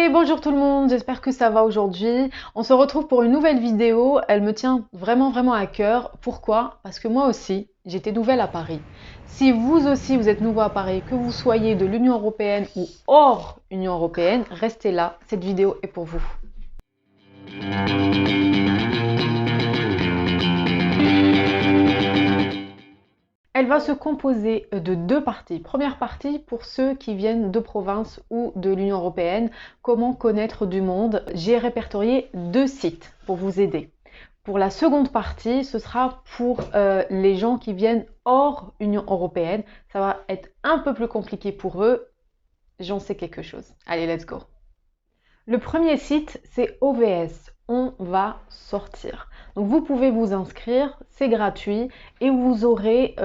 Hey, bonjour tout le monde, j'espère que ça va aujourd'hui. On se retrouve pour une nouvelle vidéo, elle me tient vraiment à cœur. Pourquoi? Parce que moi aussi, j'étais nouvelle à Paris. Si vous aussi vous êtes nouveau à Paris, que vous soyez de l'Union Européenne ou hors Union Européenne, restez là, cette vidéo est pour vous. Elle va se composer de deux parties. Première partie pour ceux qui viennent de province ou de l'Union Européenne, comment connaître du monde. J'ai répertorié deux sites pour vous aider. Pour la seconde partie, ce sera pour les gens qui viennent hors Union Européenne. Ça va être un peu plus compliqué pour eux. J'en sais quelque chose. Allez, let's go. Le premier site, c'est OVS. On va sortir. Donc vous pouvez vous inscrire, c'est gratuit et vous aurez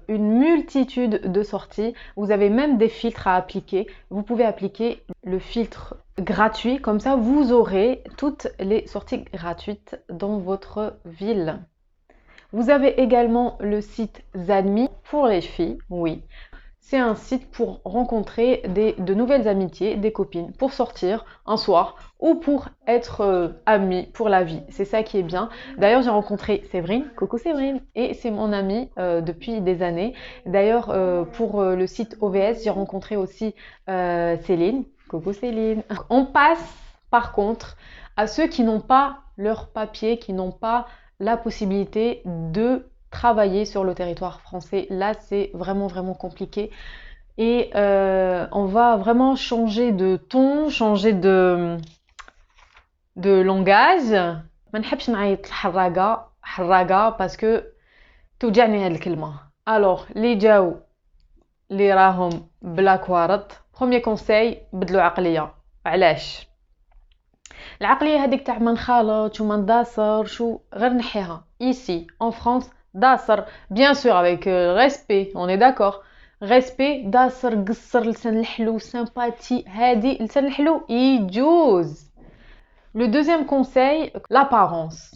une multitude de sorties. Vous avez même des filtres à appliquer. Vous pouvez appliquer le filtre gratuit, comme ça vous aurez toutes les sorties gratuites dans votre ville. Vous avez également le site Zanmi pour les filles, oui. C'est un site pour rencontrer de nouvelles amitiés, des copines, pour sortir un soir ou pour être amis pour la vie. C'est ça qui est bien. D'ailleurs, j'ai rencontré Séverine, coucou Séverine, et c'est mon amie depuis des années. D'ailleurs, pour le site OVS, j'ai rencontré aussi Céline, coucou Céline. On passe par contre à ceux qui n'ont pas leur papier, qui n'ont pas la possibilité de travailler sur le territoire français. Là, c'est vraiment compliqué. Et on va vraiment changer de ton, changer de langage. ما نحبش نعيط حراقة parce que توجعني هاد الكلمة. Alors, اللي جاو اللي راهم بلا كوارط. Premier conseil, بدلوا عقلية. علاش؟ العقلية هذيك تاع ما نخالطش وما نداسر شو غير نحيها. Ici, en France, داسر, bien sûr avec respect, on est d'accord. Respect, داسر, قصر, لسان الحلو, sympathie, هادي, لسان الحلو يجوز. Le deuxième conseil, l'apparence.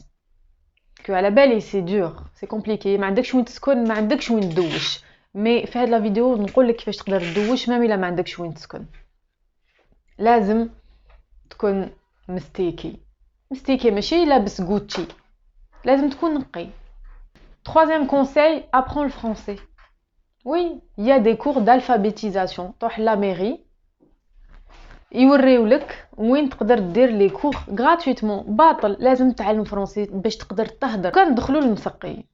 Que à la belle et c'est dur, c'est compliqué. ما عندكش وين تسكن, ما عندكش وين تدوش. Mais في هاد la vidéo نقول لك كيفاش تقدر تدوش même إلا ما عندكش وين تسكن. لازم تكون مستيكي ماشي لابس غوتشي. لازم تكون نقي. Troisième conseil, apprends le français. Oui, il y a des cours d'alphabétisation. تروح la mairie يوريولك وين تقدر دير لي كور gratuitement. باطل لازم تتعلم فرنسي باش تقدر تهدر. كان ندخلوا للمسقي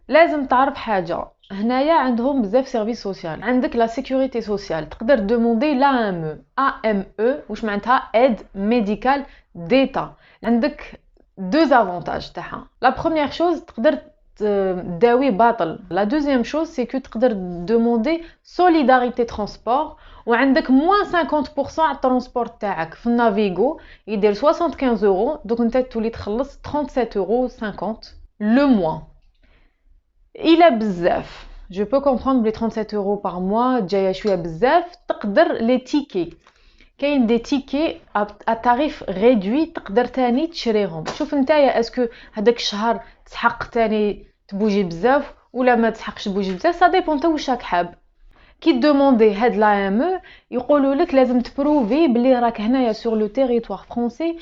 لازم تعرف حاجه. هنايا عندهم بزاف سيرفيس سوسيال. عندك لا سيكوريتي سوسيال تقدر دوموندي لا ام او واش معناتها ايد ميديكال ديتا. عندك دو افونتاج تاعها. لا بروميير شوز تقدر داوي باطل. لا دوزيام شوز سي كو تقدر دوموندي سوليداريتي ترونسبور وعندك موان 50% على الترونسبور تاعك. في النافيغو يدير 75 اورو دوك انت تولي تخلص 37 اورو 50 لو موان. إلا بزاف je peux comprendre les 37 euros par mois جايه شويه بزاف. تقدر لي تيكي كاين دي تيكي à tarif réduit تقدر تاني تشريهم. شوف نتايا اسكو هذاك الشهر تسحق تاني تبوجي بزاف ولا ما تسحقش تبوجي بزاف. سا ديبون نتا واش راك حاب. كي دوموندي هاد لا ام يقولوا لك لازم تبروفي بلي راك هنايا sur le territoire français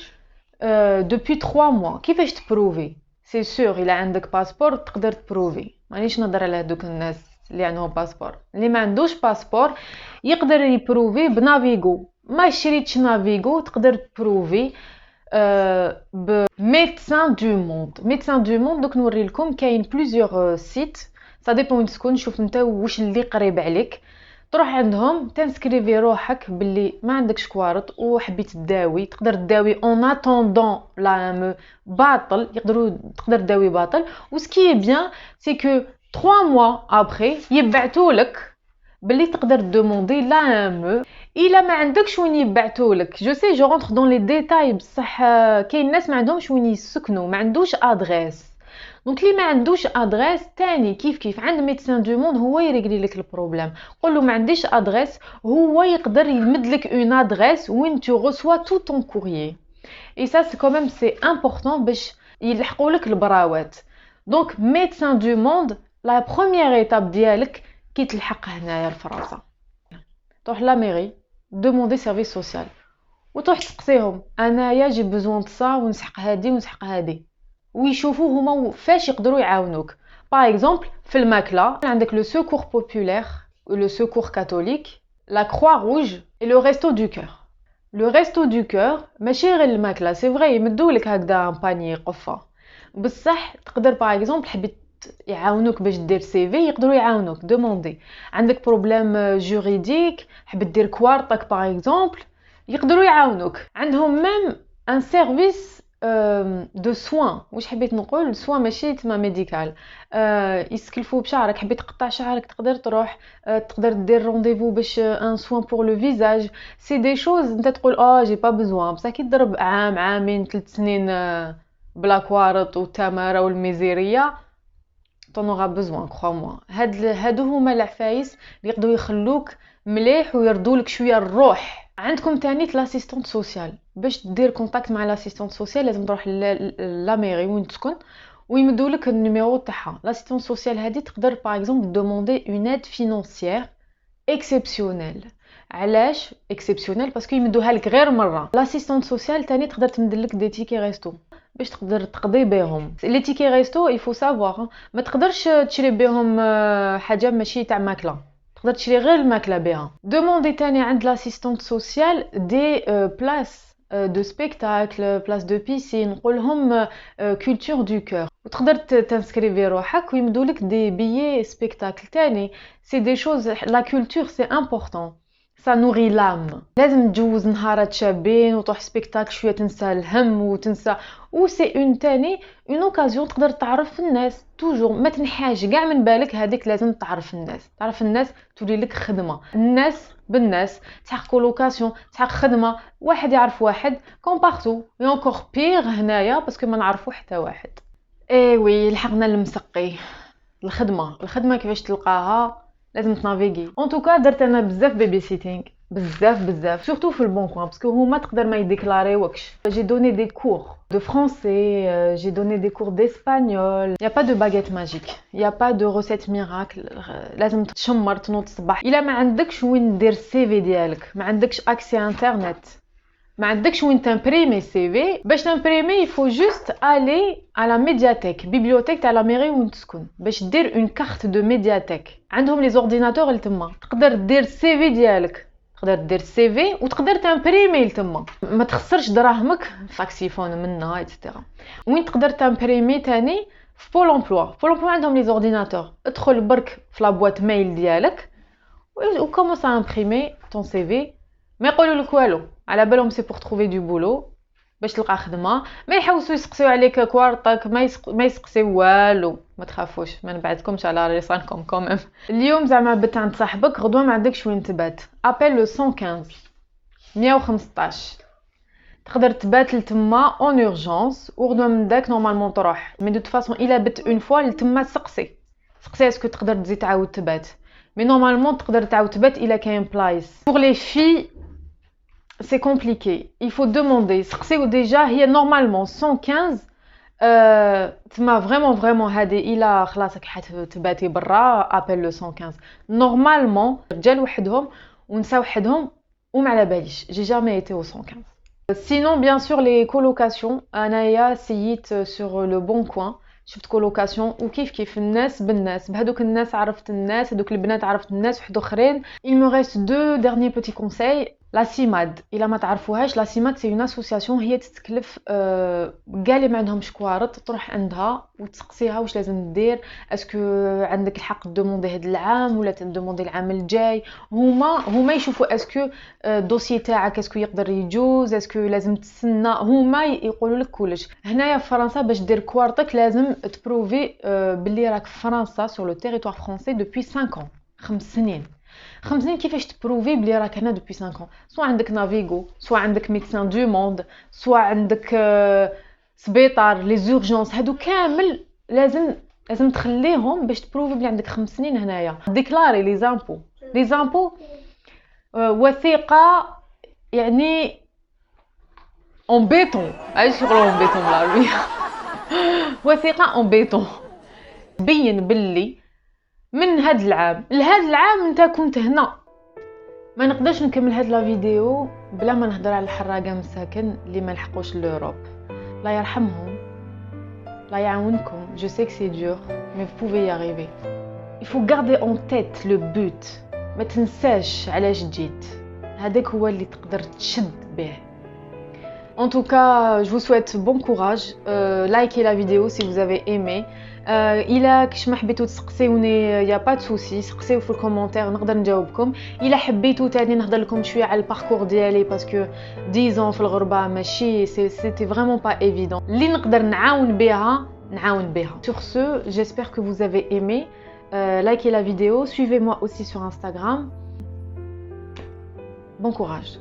depuis 3 mois. كيفاش تبروفي؟ سي سور الا عندك باسبور تقدر تبروفي. مانيش نهضر على هذوك الناس اللي عندهم باسبور. اللي ما عندوش باسبور يقدر يبروفي بنافيغو. ما شريتش نافيغو تقدر تبروفي ب ميدسان دو موند. ميدسان دو موند دوك نوري لكم كاين بليزيور سيت. سا ديبون وين تكون. شوف نتا واش اللي قريب عليك تروح عندهم تنسكريفي روحك باللي ما عندكش كوارط وحبيت تداوي. تقدر تداوي اون اتوندون لا باطل. تقدر تداوي باطل. وسكي بيان سي كو 3 موا ابري يبعثولك باللي تقدر دوموندي لا ام. الا ما عندكش وين يبعثولك جو سي جو رونتر دون لي ديتاي بصح كاين ناس ما عندهمش وين يسكنوا ما عندوش ادريس. دونك اللي ما عندوش ادريس تاني كيف عند ميدسان دو موند هو يريغلي لك البروبليم. قول له ما عنديش ادريس هو يقدر يمد لك اون ادريس وين تو ريسوا تو طون كوريي. اي سا سي كوميم سي امبورطون باش يلحقوا لك البراوات. دونك ميدسان دو موند لا بروميير ايتاب ديالك كي تلحق هنايا لفرنسا تروح لا ميري دوموندي سيرفيس سوسيال وتروح تسقسيهم انايا جي بوزوان تصا ونسحق هادي ونسحق هادي، ويشوفوا هما فاش يقدروا يعاونوك. باغ اكزومبل في الماكله عندك لو سيكور بوبولير لو سيكور كاثوليك لا كروا روج اي لو ريستو دو كور. لو ريستو دو كور ماشي غير الماكله، سي فري يمدولك هكذا باني قفه، بصح تقدر باغ اكزومبل حبيت يعاونوك باش دير سي في يقدروا يعاونوك دوموندي. عندك بروبليم جوريديك حبيت دير كوارطك باغ اكزومبل يقدروا يعاونوك. عندهم ميم ان سيرفيس دو سوان، واش حبيت نقول سوان ماشي تما ميديكال، يسكلفوا بشعرك، حبيت تقطع شعرك تقدر تروح، تقدر دير رونديفو باش ان سوان بور لو فيزاج. سي دي شوز انت تقول جي با بزوان، بصح كي تضرب عام عامين 3 سنين بلا كوارط والتماره والميزيريه t'en auras besoin crois-moi. هادو هما العفايس اللي يقدروا يخلوك مليح ويردولك شويه الروح. عندكم تاني لاسيستونت سوسيال، باش دير كونتاكت مع لاسيستونت سوسيال لازم تروح لا ميري وين تسكن ويمدولك النيميرو تاعها. لاسيستونت سوسيال هادي تقدر باغ اكزومبل دوموندي اون ايد فينانسيير اكسيبسيونيل. علاش اكسيبسيونيل؟ باسكو يمدوها لك غير مره. لاسيستونت سوسيال تاني تقدر تمدلك دي تيكي ريستو باش تقدر تقضي بهم. لي تيكي ريستو يفو سافوار ما تقدرش تشري بهم حاجه ماشي تاع ماكله، تقدر تشري غير الماكله بها. دوموندي تاني عند لاسيستونت سوسيال دي بلاص دو سبيكتاكل، بلاص دو بيسين، نقولهم كولتور دو كور، وتقدر تنسكريفي روحك ويمدولك دي بيي سبيكتاكل تاني. سي دي شوز لا كولتور سي امبورطون، سا نوري لام. لازم تجوز نهارات شابين وتروح سبيكتاكل شويه تنسى الهم وتنسى، و سي اون تاني اون اوكازيون تقدر تعرف الناس. توجور ما تنحاش كاع من بالك هذيك لازم تعرف الناس، تعرف الناس تولي لك خدمه. الناس بالناس تحق كولوكاسيون تحق خدمه، واحد يعرف واحد كون بارتو اي انكور بيغ هنايا باسكو ما نعرفو حتى واحد. اي وي لحقنا المسقي. الخدمه كيفاش تلقاها؟ لازم تنافيغي. ان توكا درت انا بزاف بيبي سيتينغ، بزاف سورتو في البون كوين باسكو هما تقدر ما يديكلاريوكش. جي دوني دي كور de français, j'ai donné des cours d'espagnol. Il y a pas de baguette magique, il y a pas de recette miracle. لازم تشمر تنوض الصباح. الا ما عندكش وين دير السي في ديالك، ما عندكش اكسي انترنت، ما عندكش وين تمبريمي سي في، باش تمبريمي يفو جوست الي على ميدياتيك، بيبليوتيك تاع لا ميري وين تسكن، باش دير اون كارت دو ميدياتيك. عندهم لي زورديناتور اللي تما تقدر دير السي في ديالك، تقدر دير السي في وتقدر تمبريمي لتما، ما تخسرش دراهمك في ساكسيفون منها ايتترا. وين تقدر تمبريمي تاني في بول امبلوا. بول امبلوا عندهم لي زورديناتور، ادخل برك في لا بواط ميل ديالك وكومونس ا امبريمي طون سي في. ما يقولوا لك والو، على بالهم سي بور تروفي دو بولو باش تلقى خدمه. ما يحوسوا يسقسيو عليك كوارطك، ما يسقسيو والو، ما تخافوش، ما نبعدكمش على ريصانكم كوميم. اليوم زعما بت عند صاحبك، غدوه ما عندكش وين تبات، ابل لو 115 115 تقدر تبات لتما اون اورجونس، وغدوه من داك نورمالمون تروح. مي دو فاصون الا بت اون فوا لتما سقسي اسكو تقدر تزيد تعاود تبات. مي نورمالمون تقدر تعاود تبات الا كاين بلايص. بور لي في c'est compliqué, il faut demander. سقسيو ديجا هي نورمالمون 115 تما فريمون هادي الا خلاصك حتباتي برا ابل لو 115. نورمالمون رجال وحدهم ونساء وحدهم وما على باليش، جي جامي ايتي او 115. سينون بيان سور لي كولوكاسيون، انايا سييت سور لو بون كوين شفت كولوكاسيون وكيف الناس بالناس، بهذوك الناس عرفت الناس، هذوك البنات عرفت الناس وحد اخرين. il me reste deux derniers petits conseils. لا سيماد الا ما تعرفوهاش، لا سيماد سي اون اسوسياسيون، هي تتكلف كاع اللي ما عندهمش كوارط تروح عندها وتسقسيها واش لازم دير، اسكو عندك الحق دوموندي هذا العام ولا تدوموندي العام الجاي. هما يشوفوا اسكو الدوسي تاعك اسكو يقدر يجوز، اسكو لازم تستنى، هما يقولوا لك كلش. هنايا في فرنسا باش دير كوارطك لازم تبروفي باللي راك في فرنسا سور لو تيريتوار فرونسي دوبوي 5 ans، 5 سنين. 5 سنين كيفاش تبروفي بلي راك هنا دوبوي 5 ans؟ سواء عندك نافيغو، سواء عندك ميدسان دو موند، سواء عندك سبيطار لي زورجونس، هادو كامل لازم تخليهم باش تبروفي بلي عندك 5 سنين هنايا. ديكلاري لي زامبو وثيقه يعني اون بيتون، اي شغل اون بيتون بالعربيه وثيقه اون بيتون بين باللي من هاد العام لهاد العام انت كنت هنا، ما نقدرش نكمل هاد لا فيديو بلا ما نهضر على الحراقه مساكن اللي ما لحقوش لوروب. الله يرحمهم، الله يعاونكم. Je sais que c'est dur mais vous pouvez y arriver. Il faut garder en tête le but. ما تنساش علاش جيت، هذاك هو اللي تقدر تشد به. En tout cas, je vous souhaite bon courage. Likez la vidéo si vous avez aimé. إلا كش ما حبيتو تسقسيوني يا با سوسي، سقسيو في الكومونتير نقدر نجاوبكم. إلا حبيتو تاني نهضر لكم شويه على الباركور ديالي باسكو 10 ans في الغربه ماشي سيتي فريمون با ايفيدون. اللي نقدر نعاون بها نعاون بها. Sur ce, j'espère que vous avez aimé. Likez la vidéo, suivez-moi aussi sur Instagram. Bon courage.